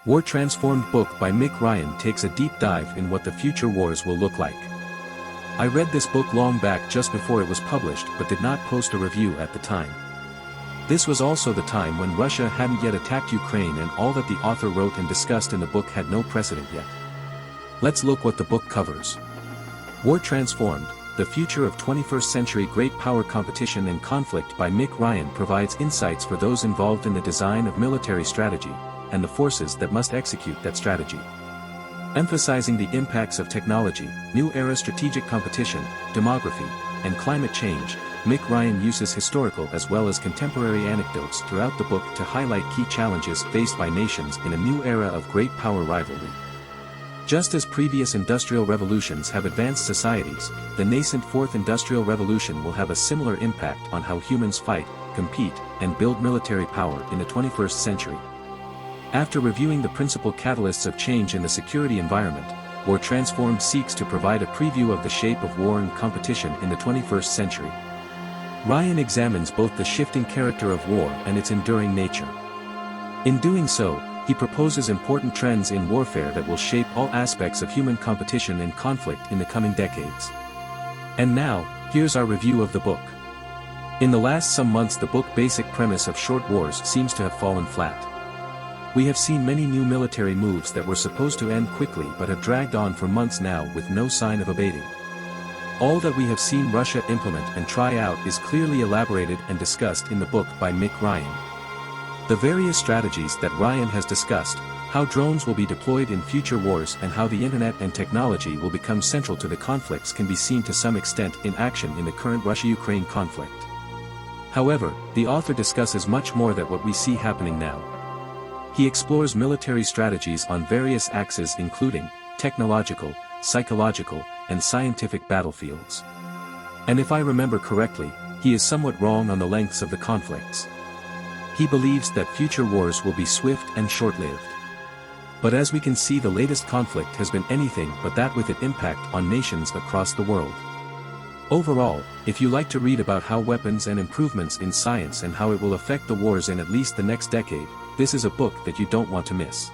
War Transformed book by Mick Ryan takes a deep dive in what the future wars will look like. I read this book long back just before it was published but did not post a review at the time. This was also the time when Russia hadn't yet attacked Ukraine and all that the author wrote and discussed in the book had no precedent yet. Let's look what the book covers. War Transformed, The Future of 21st Century Great Power Competition and Conflict by Mick Ryan provides insights for those involved in the design of military strategy, and the forces that must execute that strategy. Emphasizing the impacts of technology, new era strategic competition, demography, and climate change, Mick Ryan uses historical as well as contemporary anecdotes throughout the book to highlight key challenges faced by nations in a new era of great power rivalry. Just as previous industrial revolutions have advanced societies, the nascent Fourth Industrial Revolution will have a similar impact on how humans fight, compete, and build military power in the 21st century. After reviewing the principal catalysts of change in the security environment, War Transformed seeks to provide a preview of the shape of war and competition in the 21st century. Ryan examines both the shifting character of war and its enduring nature. In doing so, he proposes important trends in warfare that will shape all aspects of human competition and conflict in the coming decades. And now, here's our review of the book. In the last some months, the book's basic premise of short wars seems to have fallen flat. We have seen many new military moves that were supposed to end quickly but have dragged on for months now with no sign of abating. All that we have seen Russia implement and try out is clearly elaborated and discussed in the book by Mick Ryan. The various strategies that Ryan has discussed, how drones will be deployed in future wars and how the internet and technology will become central to the conflicts can be seen to some extent in action in the current Russia-Ukraine conflict. However, the author discusses much more than what we see happening now. He explores military strategies on various axes including technological, psychological, and scientific battlefields. And if I remember correctly, he is somewhat wrong on the lengths of the conflicts. He believes that future wars will be swift and short-lived. But as we can see, the latest conflict has been anything but that, with an impact on nations across the world. Overall, if you like to read about how weapons and improvements in science and how it will affect the wars in at least the next decade, this is a book that you don't want to miss.